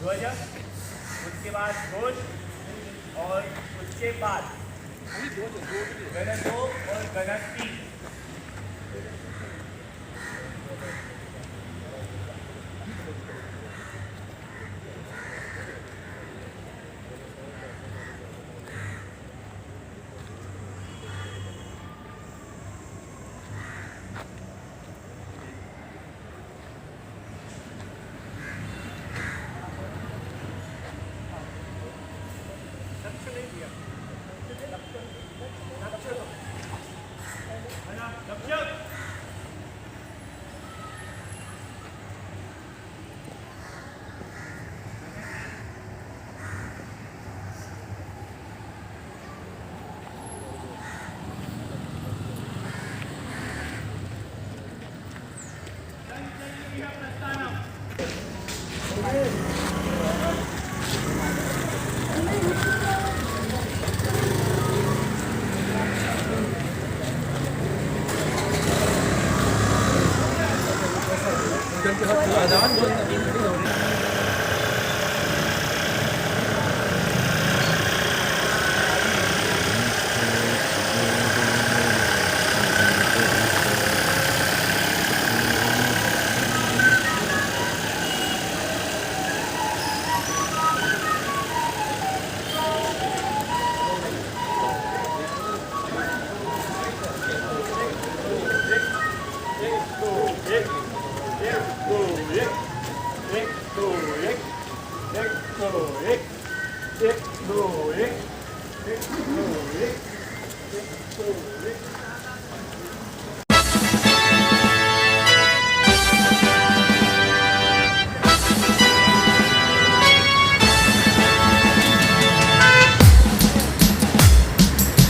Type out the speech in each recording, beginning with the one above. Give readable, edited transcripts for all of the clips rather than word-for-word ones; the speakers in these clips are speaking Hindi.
ध्वज, उसके बाद घोष और उसके बाद गण 2 और गण 3।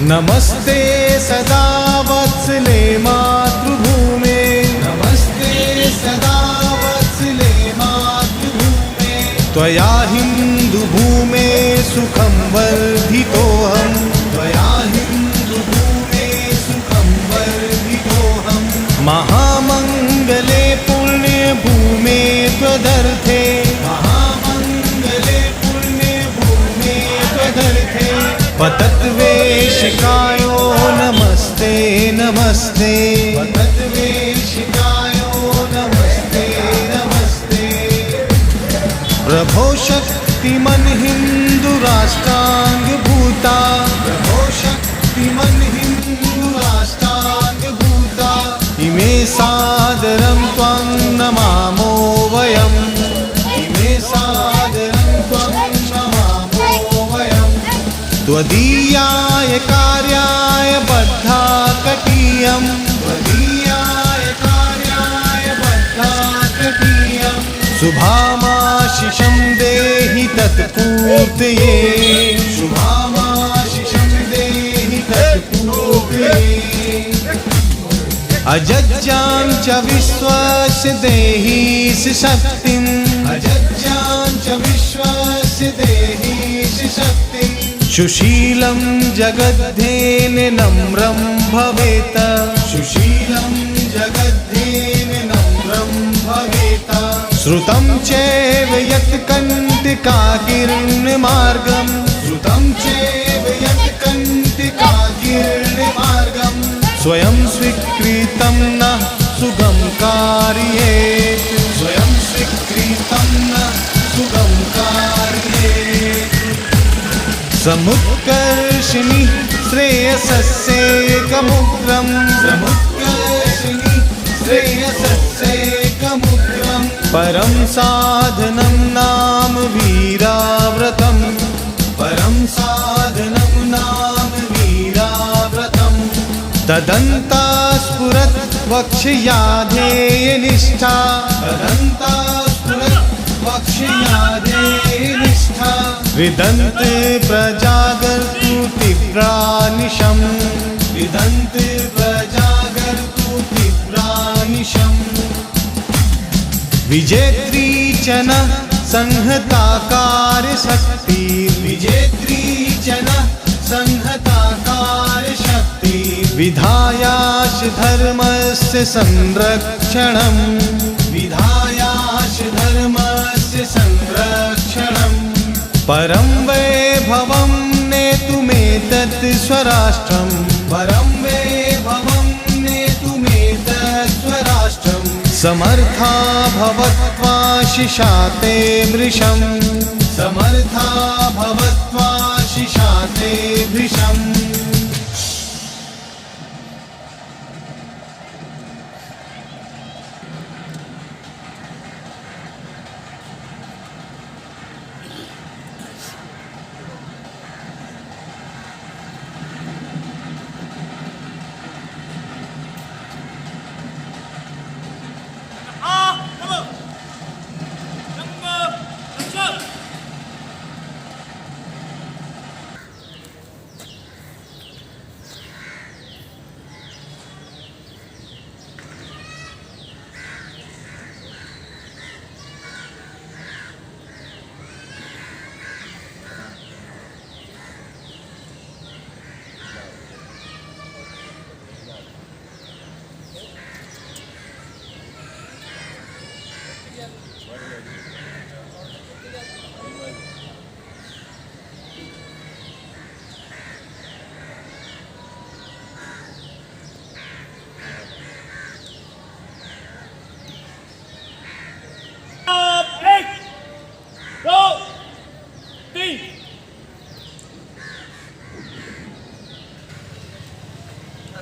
नमस्ते सदा वत्सले मातृभूमे, नमस्ते सदा वत्सले मातृभूमे, त्वया हिन्दुभूमे सुखं वर्धितोऽहं, त्वया हिन्दुभूमे सुखं वर्धितोऽहं, महामङ्गले पुण्यभूमे त्वदर्थे, महामङ्गले पुण्यभूमे त्वदर्थे, पतद्वेषिकायो नमस्ते नमस्ते, पतद्वेषिकायो नमस्ते नमस्ते, प्रभो शक्तिमन् हिन्दुराष्ट्राङ्गभूता, प्रभो शक्तिमन् हिन्दुराष्ट्राङ्गभूता, इमे सादरं त्वां नमामो वयम्, इमे सादरं त्वां नमामो वयम्, त्वदीयाय कार्याय बद्धा कटीयं, त्वदीयाय कार्याय बद्धा कटीयं, शुभामाशिषं देहि तत्पूर्तये, शुभामाशिषं देहि तत्पूर्तये, अजज्जां च विश्वस्य देहि शक्तिम्, अजज्जां च विश्वस्य देहि शक्तिम्, सुशीलं जगद्धेन नम्रं भवेत, सुशीलं जगद्धेन नम्रं भवेत, श्रुतं चैव यत्कण्टकाकीर्णमार्गं, श्रुतं चैव यत्कण्टकाकीर्णमार्गं, स्वयं स्वीकृतं नः सुगं कारयेत्, स्वयं स्वीकृतं नः सुगं कारयेत्, समुत्कर्षिणि श्रेयसस्येकमुग्रं, समुत्कर्षिणि श्रेयसस्येकमुग्रं, परं साधनं नाम वीराव्रतं, परं साधनं नाम वीराव्रतं, तदन्ता स्फुरत् वक्ष्याधेयनिष्ठा, तदन्ता स्फुरत् वक्ष्याधेयनिष्ठा, विदन्त प्रजागर्तु तीव्रानिशम्, विदन्त प्रजागर्तु तीव्रानिशम्, विजेत्री च न संहताकार शक्ति, विजेत्री च न संहताकार शक्ति, विधायाश धर्मस्य संरक्षणम्, विधायाश धर्मस्य संरक्षणम्, क्षणम् परं वैभवं नेतुमेतत् स्वराष्ट्रम् परं वैभवं नेतुमेतत् स्वराष्ट्रम् समर्था भवत्वा शिशाते मृषम् समर्था भवत्वा शिशाते भृशम्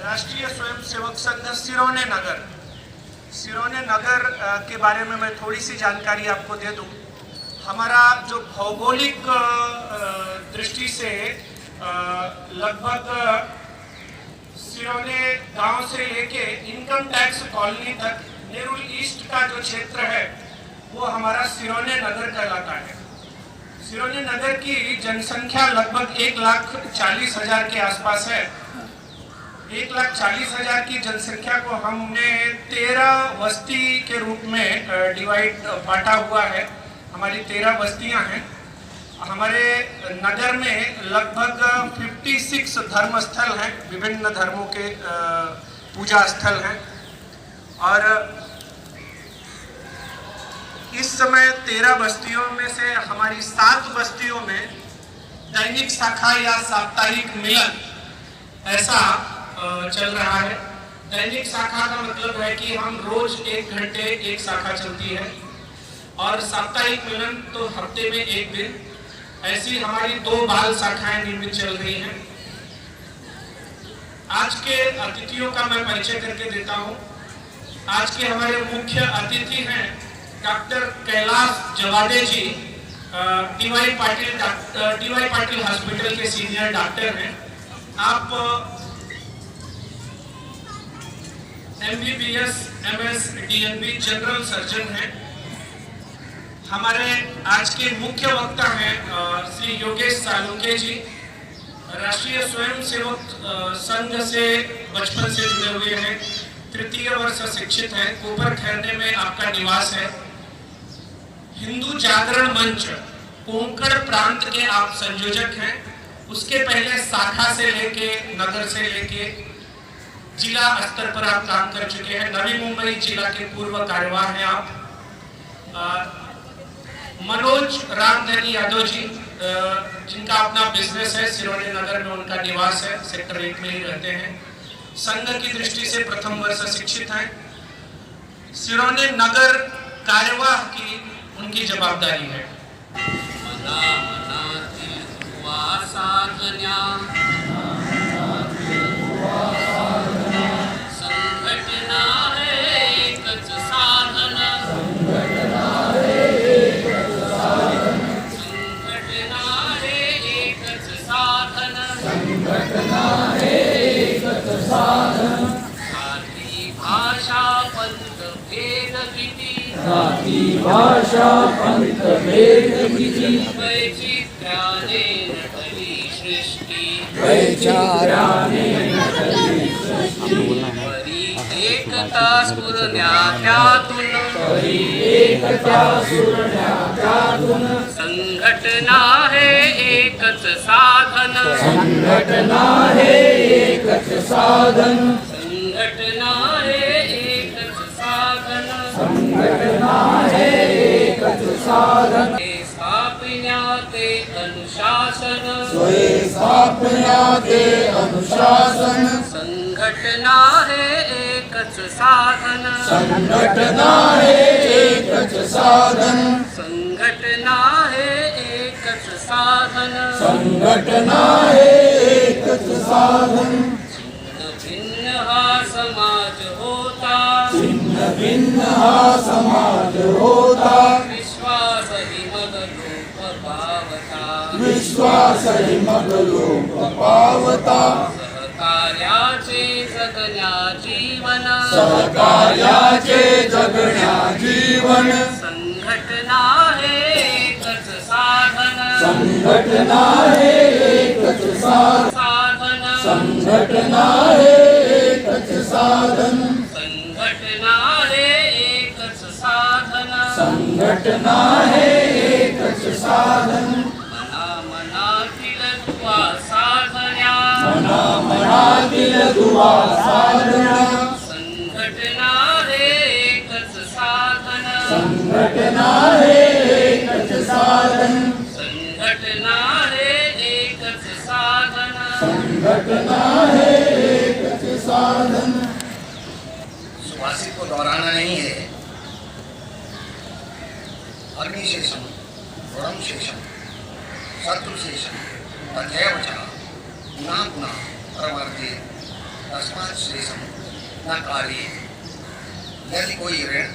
राष्ट्रीय स्वयंसेवक संघ सिरोने नगर के बारे में मैं थोड़ी सी जानकारी आपको दे दूं। हमारा जो भौगोलिक दृष्टि से लगभग सिरोने गांव से लेके इनकम टैक्स कॉलोनी तक नेहरू ईस्ट का जो क्षेत्र है वो हमारा सिरोने नगर कहलाता है। सिरोने नगर की जनसंख्या लगभग 1,40,000 के आसपास है। 1,40,000 की जनसंख्या को हमने 13 बस्ती के रूप में बांटा हुआ है। हमारी 13 बस्तियां हैं। हमारे नगर में लगभग 56 धर्म स्थल हैं, विभिन्न धर्मों के पूजा स्थल हैं। और इस समय 13 बस्तियों में से हमारी 7 बस्तियों में दैनिक शाखा या साप्ताहिक मिलन ऐसा चल रहा है। दैनिक शाखा का मतलब है कि हम रोज 1 घंटे एक शाखा चलती है और साप्ताहिक मिलन तो हफ्ते में 1 दिन। ऐसी हमारी 2 बाल शाखाएं नियमित चल रही हैं। आज के अतिथियों का मैं परिचय करके देता हूं। आज के हमारे मुख्य अतिथि हैं डॉक्टर कैलाश जवादे जी, डी.वाई. पाटिल हॉस्पिटल के सीनियर डॉक्टर हैं। आप MBBS, MS, DNB general surgeon हैं। हमारे आज के मुख्य वक्ता हैं श्री योगेश सालुंके जी, राष्ट्रीय स्वयंसेवक संघ से बचपन से जुड़े हुए हैं, 3य वर्ष शिक्षित हैं, ऊपर खैरने में आपका निवास है। हिंदू जागरण मंच कोंकण प्रांत के आप संयोजक हैं। उसके पहले शाखा से लेके नगर से लेके जिला स्तर पर आप काम कर चुके हैं। नवी मुंबई जिला के पूर्व कार्यवाह हैं आप। मनोज रामधनी यादव जी, जिनका अपना बिजनेस है, सिरोने नगर में उनका निवास है, सेक्टर 1 में ही रहते हैं। संघ की दृष्टि से प्रथम वर्ष शिक्षित हैं। सिरोने नगर कार्यवाह की उनकी जवाबदारी है। जाति भाषा पंथ भेद किसी वैचित्र्याने नकली सृष्टि परी एकता स्फुरण्यात्यातुन संघटना है एकच साधन संघटना है एकच साधन संघटना है एकच साधन संघटना है एकच साधन अनुशासन स्थापना दे अनुशासन संघटना है एकच साधन संघटना है एकच साधन संघटना है एकच साधन संघटना है एकच साधन भिन्न हा समाज होता भिन्न भिन्न हा समाज होता विश्वास ही मग लोक पावता विश्वास ही मग लोक पावता सहकार्याचे जगण्या जीवन सहकार्याचे जगण्या जीवन संघटना है एकच साधन संघटना है एकच साधन संघटना है एकच साधन संघटना है एकच साधन संघटना है एकच साधन मना मनातील दुवा साधण्या मना मनातील दुवा साधना संघटना है एकच साधन संघटना है एकच साधन संघटना है एकच साधन संघटना है एकच साधन सुभाषित को दोहराना नहीं है। अग्निशेषम ऋणम शेषम शत्रुशेषम तथैव च पुनः पुनः प्रवर्ते तस्मात् शेषम न कार्ये। यदि कोई ऋण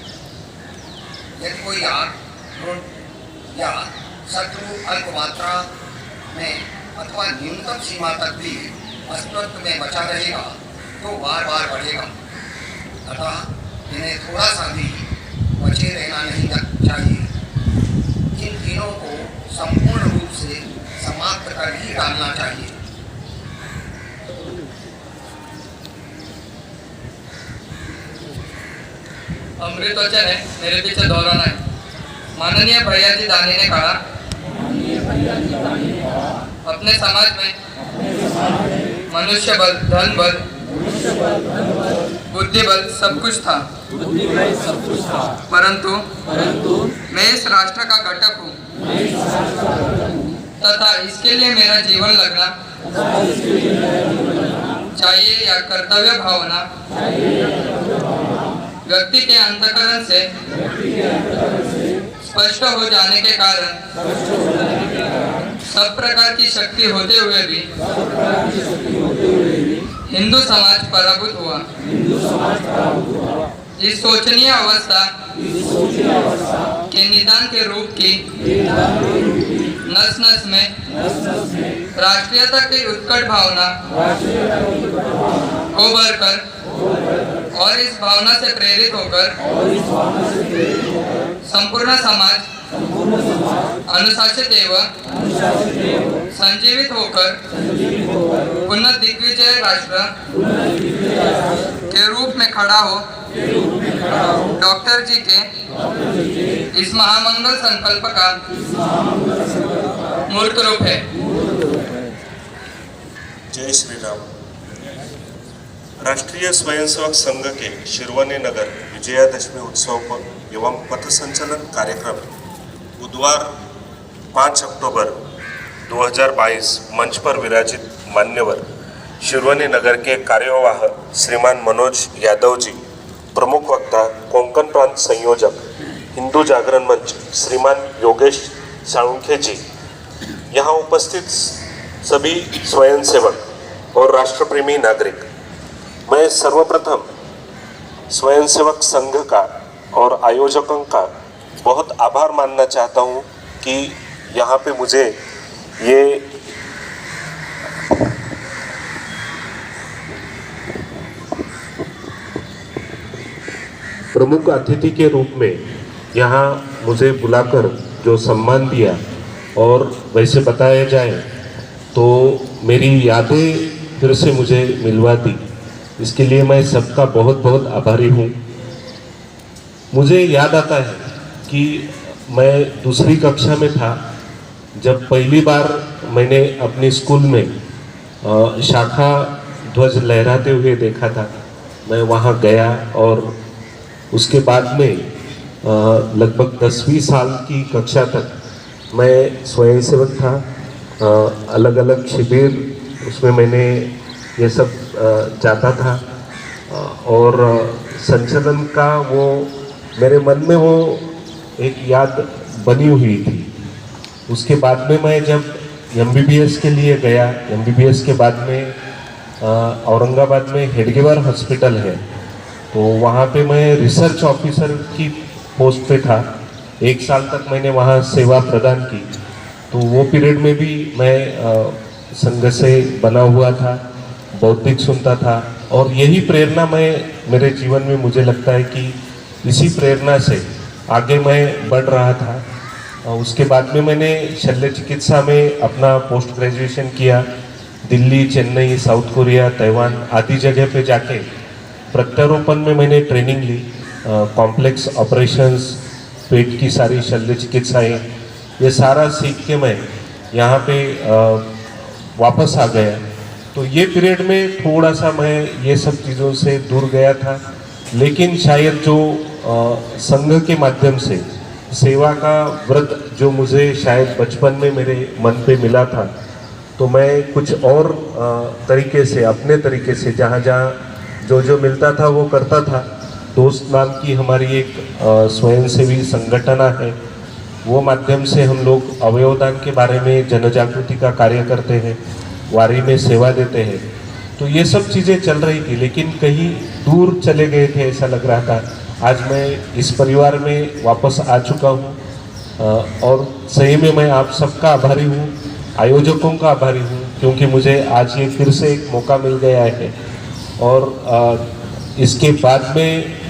यदि कोई आग ऋण या शत्रु अल्प मात्रा में अथवा न्यूनतम सीमा तक भी अस्तित्व में बचा रहेगा तो बार बार बढ़ेगा। अतः इन्हें थोड़ा सा भी बचे रहना नहीं चाहिए। इन तीनों को संपूर्ण रूप से समाप्त कर ही डालना चाहिए। अमृत वचन है, मेरे पीछे दोहराना है। माननीय भैयाजी दानी ने कहा अपने समाज में मनुष्य बल धन बल बुद्धि बल सब कुछ था परंतु मैं इस राष्ट्र का घटक हूँ तथा इसके लिए मेरा जीवन लगना चाहिए या कर्तव्य भावना व्यक्ति के अंतःकरण से स्पष्ट हो जाने के कारण सब प्रकार की शक्ति होते हुए भी हिंदू समाज पराभूत हुआ। इस सोचनीय अवस्था के निदान के रूप की नस नस में राष्ट्रीयता की उत्कट भावना को भरकर और इस भावना से प्रेरित होकर संपूर्ण समाज अनुशासित एवं संजीवित होकर पुनः दिग्विजय राष्ट्र के रूप में खड़ा हो डॉक्टर जी के इस महामंगल संकल्प का मूर्त रूप है। जय श्री राम। राष्ट्रीय स्वयंसेवक संघ के शिरवने नगर विजयादशमी उत्सव एवं पथ संचलन कार्यक्रम बुधवार 5 अक्टूबर 2022 मंच पर विराजित मान्यवर शिरवने नगर के कार्यवाह श्रीमान मनोज यादव जी, प्रमुख वक्ता कोंकण प्रांत संयोजक हिंदू जागरण मंच श्रीमान योगेश साळुंखे जी, यहाँ उपस्थित सभी स्वयंसेवक और राष्ट्रप्रेमी नागरिक, मैं सर्वप्रथम स्वयंसेवक संघ का और आयोजकों का बहुत आभार मानना चाहता हूँ कि यहाँ पे मुझे ये प्रमुख अतिथि के रूप में यहाँ मुझे बुलाकर जो सम्मान दिया, और वैसे बताया जाए तो मेरी यादें फिर से मुझे मिलवा दी। इसके लिए मैं सबका बहुत बहुत आभारी हूँ। मुझे याद आता है कि मैं दूसरी कक्षा में था जब पहली बार मैंने अपने स्कूल में शाखा ध्वज लहराते हुए देखा था। मैं वहाँ गया और उसके बाद में लगभग 10वीं साल की कक्षा तक मैं स्वयंसेवक था अलग अलग शिविर, उसमें मैंने ये सब जाता था और संचलन का वो मेरे मन में वो एक याद बनी हुई थी। उसके बाद में मैं जब MBBS के लिए गया, MBBS के बाद में औरंगाबाद में हेडगेवार हॉस्पिटल है, तो वहाँ पे मैं रिसर्च ऑफिसर की पोस्ट पे था। 1 साल तक मैंने वहाँ सेवा प्रदान की। तो वो पीरियड में भी मैं संघ से बना हुआ था, बौद्धिक सुनता था और यही प्रेरणा मेरे जीवन में मुझे लगता है कि इसी प्रेरणा से आगे मैं बढ़ रहा था। उसके बाद में मैंने शल्य चिकित्सा में अपना पोस्ट ग्रेजुएशन किया। Delhi, Chennai, south Korea, Taiwan आदि जगह पे जाके प्रत्यारोपण में मैंने ट्रेनिंग ली। कॉम्प्लेक्स ऑपरेशंस, पेट की सारी शल्य चिकित्साएँ, ये सारा सीख के मैं यहाँ पे वापस आ गया। तो ये पीरियड में थोड़ा सा मैं ये सब चीज़ों से दूर गया था, लेकिन शायद जो संघ के माध्यम से सेवा का व्रत जो मुझे शायद बचपन में मेरे मन पे मिला था, तो मैं कुछ और तरीके से, अपने तरीके से जहाँ जो मिलता था वो करता था। दोस्त नाम की हमारी एक स्वयंसेवी संगठन है, वो माध्यम से हम लोग अवयवदान के बारे में जनजागृति का कार्य करते हैं, वारी में सेवा देते हैं। तो ये सब चीज़ें चल रही थी, लेकिन कहीं दूर चले गए थे ऐसा लग रहा था। आज मैं इस परिवार में वापस आ चुका हूँ और सही में मैं आप सबका आभारी हूँ, आयोजकों का आभारी हूँ, क्योंकि मुझे आज ये फिर से एक मौका मिल गया है और इसके बाद में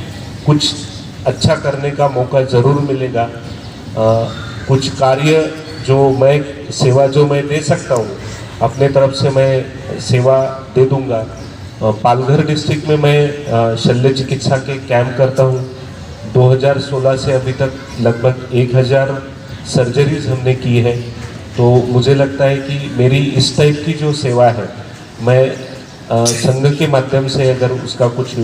कुछ अच्छा करने का मौका ज़रूर मिलेगा। कुछ कार्य सेवा जो मैं दे सकता हूँ अपने तरफ से मैं सेवा दे दूँगा। पालघर डिस्ट्रिक्ट में मैं शल्य चिकित्सा के कैंप करता हूँ। 2016 से अभी तक लगभग 1000 सर्जरीज हमने की है। तो मुझे लगता है कि मेरी इस टाइप की जो सेवा है, मैं संघ के माध्यम से अगर उसका कुछ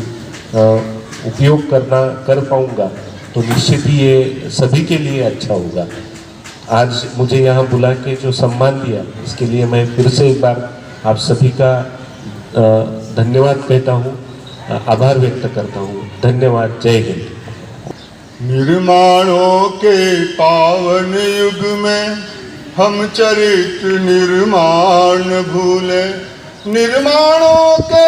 उपयोग कर पाऊँगा तो निश्चित ही ये सभी के लिए अच्छा होगा। आज मुझे यहाँ बुला के जो सम्मान दिया, इसके लिए मैं फिर से एक बार आप सभी का धन्यवाद कहता हूँ, आभार व्यक्त करता हूँ। धन्यवाद। जय हिंद। निर्माणों के पावन युग में हम चरित्र निर्माण भूले। निर्माणों के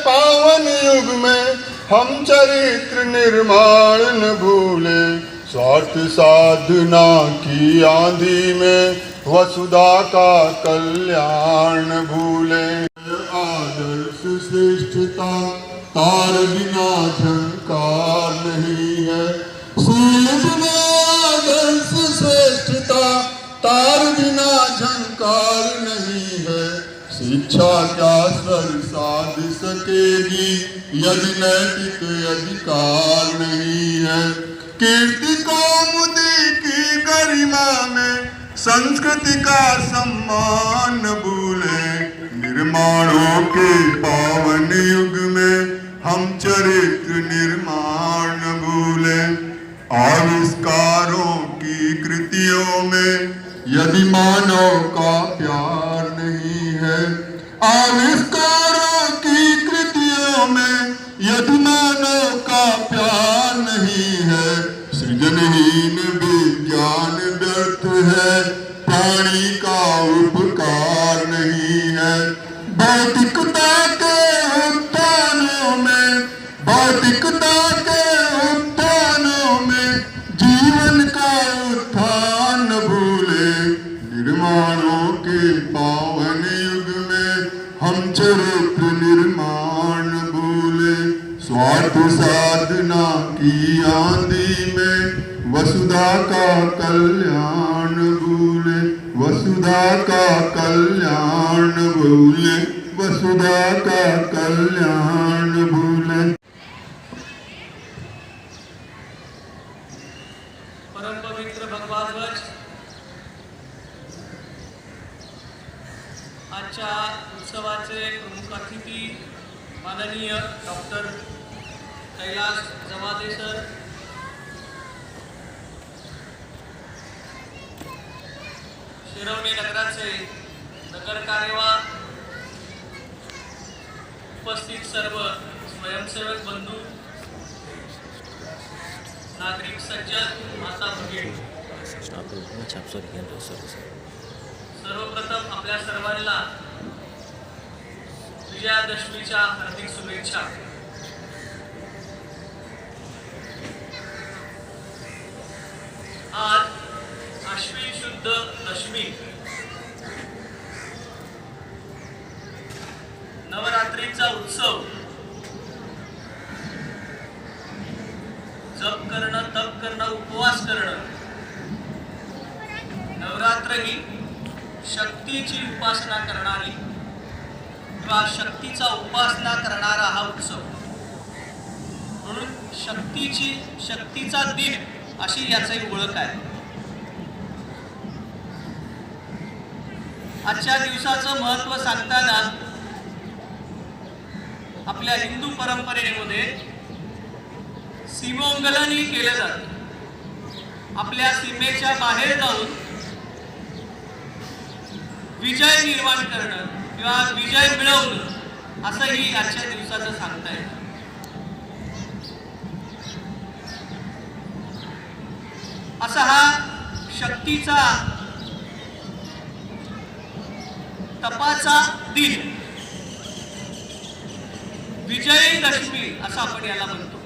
पावन युग में हम चरित्र निर्माण न भूले। स्वार्थ साधना की आंधी में वसुधा का कल्याण भूले। आदर्श श्रेष्ठता तार बिना झंकार नहीं है। शील बिना आदर्श श्रेष्ठता तार बिना झंकार नहीं है। शिक्षा क्या स्वर साध सकेगी यदि नैतिक अधिकार नहीं है। कीर्ति कौमुदी की गरिमा में संस्कृति का सम्मान भूले। निर्माणों के पावन युग में हम चरित्र निर्माण भूले। आविष्कारों की कृतियों में यदि मानव का प्यार नहीं है। आविष्कारों की कृतियों में यदि मानव का प्यार नहीं है। सृजनहीन विज्ञान व्यर्थ है, प्राणी का उपकार नहीं है। भौतिकता के उत्थानों में जीवन का उत्थान भूले। निर्माणों के पावन युग में हम चरित्र निर्माण भूले। स्वार्थ साधना की आंधी में वसुधा का कल्याण भूले। वसुधा का कल्याण भूले। वसुधा का कल्याण भूले। परम पवित्र भगवान ध्वज आजच्या उत्सवाचे प्रमुख अतिथी माननीय डॉक्टर कैलास जमादे सर, शिरवणे नगराचे नगर कारेवा, उपस्थित सर्व स्वयंसेवक बंधू, नागरिक सज्जन, माता भगिनी, सर्वप्रथम आपल्या सर्वांना विजयादशमीच्या हार्दिक शुभेच्छा. आज आश्विन शुद्ध दशमी, नवरात्रीचा उत्सव. जप करणं, तप करणं, उपवास करणं. नवरात्र ही शक्तीची उपासना करणारी किंवा शक्तीचा उपासना करणारा हा उत्सव, म्हणून शक्तीचा दिन अशी याची ओळख आहे. आजच्या दिवसाचं महत्त्व सांगताना आपल्या हिंदू परंपरेमध्ये सीमोल्लंघनही केलं जातं. आपल्या सीमेच्या बाहेर जाऊन विजय निर्माण करणं किंवा विजय मिळवणं असंही आजच्या दिवसाचं सांगता येतं. असा हा शक्तीचा तपाचा दिन, विजयदशमी असं आपण याला म्हणतो.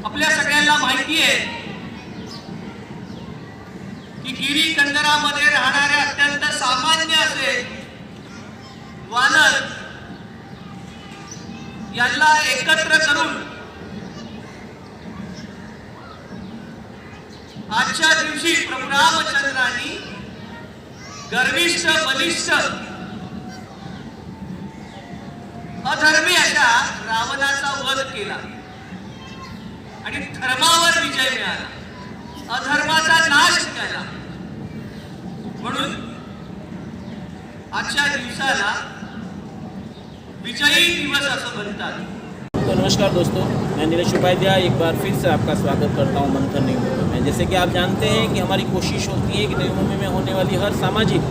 आपल्या सगळ्यांना माहिती आहे की गिरी कंदरामध्ये राहणारे अत्यंत सामान्य असे वानर यांना एकत्र करून आजच्या दिवशी प्रभू रामचंद्रांनी गर्विष्ठ, बलिष्ठ, अधर्मी अशा रावणाचा वध केला आणि धर्मावर विजय मिळाला, अधर्माचा नाश केला. म्हणून आजच्या दिवसाला विजयी दिवस असं म्हणतात. तो नमस्कार दोस्तों, मैं नीरज उपाध्याय एक बार फिर से आपका स्वागत करता हूं मंथन न्यू मूवी में. जैसे कि आप जानते हैं कि हमारी कोशिश होती है कि न्यू मूवी में होने वाली हर सामाजिक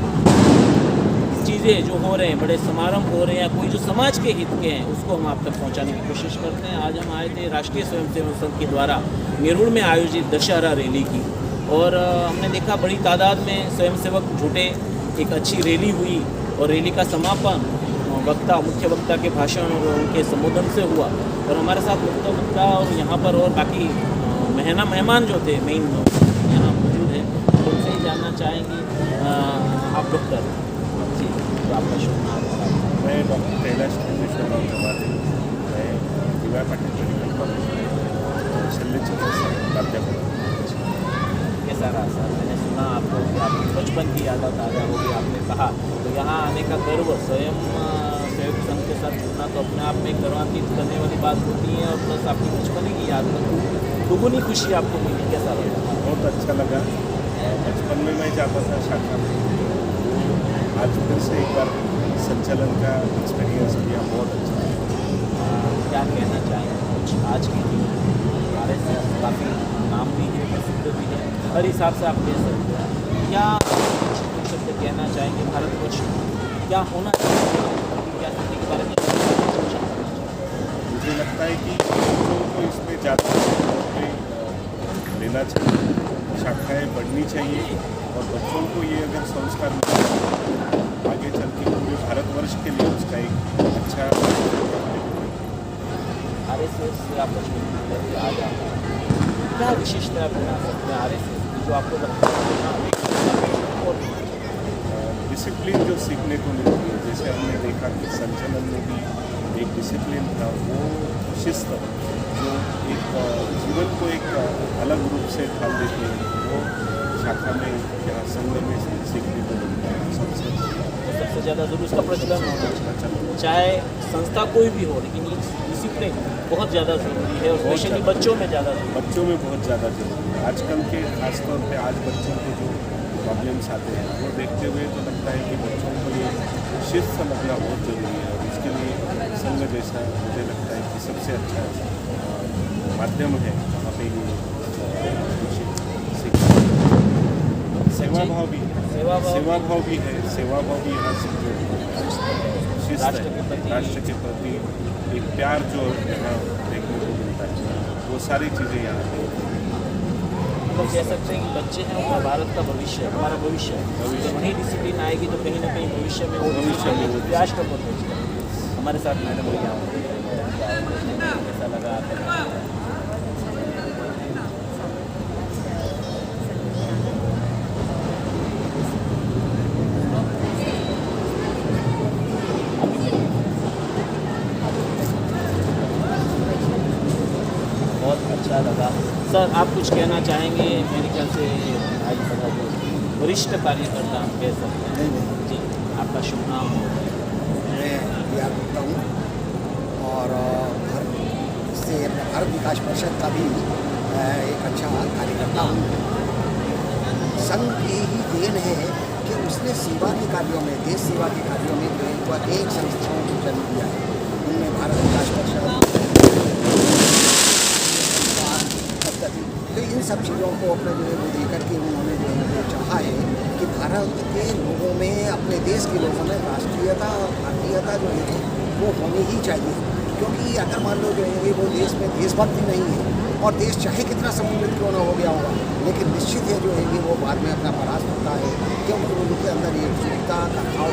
चीज़ें जो हो रहे हैं, बड़े समारंभ हो रहे हैं या कोई जो समाज के हित के हैं, उसको हम आप तक पहुंचाने की कोशिश करते हैं. आज हम आए थे राष्ट्रीय स्वयंसेवक संघ के द्वारा निरुड़ में आयोजित दशहरा रैली की, और हमने देखा बड़ी तादाद में स्वयंसेवक जुटे, एक अच्छी रैली हुई और रैली का समापन मुख्य वक्ता के भाषण और उनके संबोधन से हुआ. और हमारे साथ मुख्य वक्ता और यहाँ पर और बाकी मेहमान जो थे मेन यहाँ मौजूद हैं, उनसे ही जानना चाहेंगे. आप डॉक्टर जी, तो आपका शुभ नाम? मैं डॉक्टर कैलाश चंद्रेश्वर तिवारी, मैं DY पाटिल मेडिकल कॉलेज में शल्य चिकित्सा प्राध्यापक. कैसा रहा सर? मैंने सुना आपको कि आपकी बचपन की याद ताज़ा होगी, आपने कहा, तो यहाँ आने का गर्व, स्वयं सेवक संघ के साथ जुड़ना तो अपने आप में गर्वान्वित करने वाली बात होती है, और प्लस आपकी बचपन की याद में दुगुनी खुशी आपको मिली. कैसा लगा? बहुत अच्छा लगा. बचपन में मैं जाता था शाखा में, आज फिर से एक बार संचालन का एक्सपीरियंस किया, बहुत अच्छा लगा. क्या कहना चाहेंगे आज की RSS काफ़ी नाम भी है, प्रसिद्ध भी है, हर हिसाब से आप कह सकते हैं. क्या शब्द कहना चाहेंगे भारतवर्ष क्या होना चाहिए, क्या करने के बारे में? मुझे लगता है कि बच्चों को इसमें ज़्यादा लेना चाहिए, शाखाएँ बढ़नी चाहिए, और बच्चों को ये अगर संस्कार मिले आगे चल के पूरे भारतवर्ष के लिए उसका एक अच्छा RSS से आप बचपन में आ जाते हैं, क्या विशेषता बना सकते हैं RSS की जो आपको लगता है? डिसिप्लिन जो सीखने को मिलती है, जैसे हमने देखा कि संचालन में भी एक डिसिप्लिन था, वो शिस्त जो एक जीवन को एक अलग रूप से ढाल देती है, वो शाखा में यहाँ संघ में सीखने को मिलता है. सबसे ज़्यादा जरूर उसका प्रचलन होना चाहिए, चाहे संस्था कोई भी हो, लेकिन ये डिसिप्लिन बहुत ज़्यादा ज़रूरी है, और स्पेशली बच्चों में ज़्यादा, बच्चों में बहुत ज़्यादा जरूरी है. आजकल के खासतौर पे आज बच्चों के जो प्रॉब्लम्स आते हैं, वो देखते हुए तो लगता है कि बच्चों को ये शिस्त समझना बहुत ज़रूरी है, और उसके लिए संघ जैसा मुझे लगता है कि सबसे अच्छा माध्यम है वहाँ पे ये सेवा भाव भी है, सेवा भाव सेवा भाव भी यहाँ से जो शिस्त है, राष्ट्र के प्रति एक प्यार जो यहाँ देखने को मिलता है, वो सारी चीज़ें यहाँ पे मतलब कह सकते हैं कि बच्चे हैं वो भारत का भविष्य है, हमारा भविष्य है। जब वही डिसिप्लिन आएगी तो कहीं ना कहीं भविष्य में वो राष्ट्र को पहुँचेगा। हमारे साथ मैडम भैया कैसा लगा आपको? बहुत अच्छा लगा। सर आप कुछ कहना चाहेंगे? मेरे ख्याल से आज बड़ा जो वरिष्ठ कार्यकर्ता हम कह सकते हैं। जी आपका शुभ नाम हो? मैं याद करता हूँ और इससे भारत विकास परिषद का भी एक अच्छा कार्यकर्ता हूँ। संघ की ही देन है कि उसने सेवा के कार्यों में, देश सेवा के कार्यों में एक संस्थाओं को जन्म दिया है। उनमें भारत विकास परिषद, तो इन सब चीज़ों को अपने जो है वो देकर के उन्होंने जो है चाहा है कि भारत के लोगों में, अपने देश के लोगों में राष्ट्रीयता और भारतीयता जो है वो होनी ही चाहिए। क्योंकि अगर मान लो जो है वो देश में देशभक्ति नहीं है और देश चाहे कितना समुन्नत क्यों ना हो गया होगा, लेकिन निश्चित है जो है वो बाद में अपना परास्त होता है। क्योंकि उनके अंदर ये एकजुटता का भाव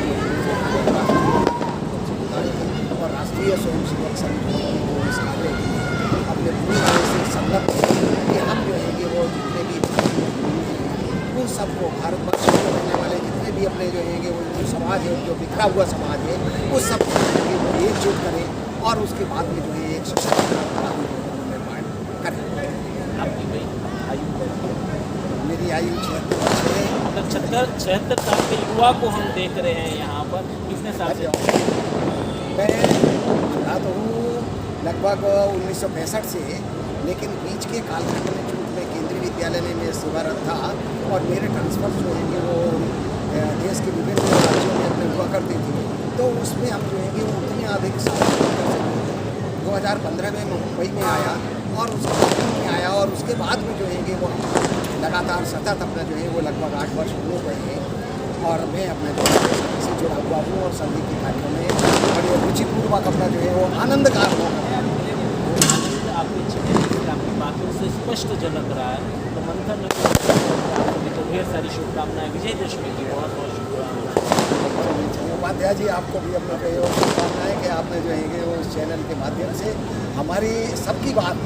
और राष्ट्रीय स्वयंसेवक संघ जो है वो इस कार्य अपने पूरी तरह से संलग्न कि हम जो है कि वो जितने भी उन सबको भारतवर्ष में रहने वाले जितने भी अपने जो है कि वो जो समाज है, जो बिखरा हुआ समाज है, उस सब वो एकजुट करें और उसके बाद में जो है एक सशक्त निर्माण करें। आपकी आयु? मेरी आयु 76 वर्ष है। मतलब 76 साल के युवा को हम देख रहे हैं यहाँ पर। कितने साल से? मैं जुड़ा तो हूँ लगभग 1965 से, लेकिन बीच के कालखंड में चूँकि मैं केंद्रीय विद्यालय में मैं सेवारत था और मेरे ट्रांसफर जो है कि वो देश के विभिन्न राज्यों में अपने हुआ करते थे, तो उसमें हम जो है कि वो उतने अधिक साल कर सकते थे। 2015 में मुंबई में आया और उसके बाद में जो है कि वो लगातार सतत अपना जो है वो लगभग 8 वर्ष हो गए हैं और मैं अपने जो है से जुड़ा हुआ हूँ और संगीत के कार्यों में बड़े रुचिपूर्वक अपना जो है वो आनंदकार हो आपकी बातों से स्पष्ट झलक रहा है। तो मंथन नगर तो ढेर सारी शुभकामनाएं, विजयदशमी की बहुत बहुत शुभकामनाएं। उपाध्याय जी आपको भी अपना जो है शुभकामनाएं कि आपने जो है कि वो इस चैनल के माध्यम से हमारी सबकी बात,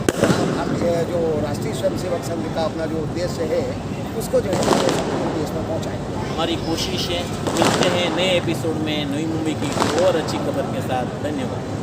भारतीय जो राष्ट्रीय स्वयंसेवक संघ का अपना जो उद्देश्य है उसको जो है देश में पहुँचाएँ। हमारी कोशिश है। मिलते हैं नए एपिसोड में नई मुंबई की और अच्छी खबर के साथ। धन्यवाद।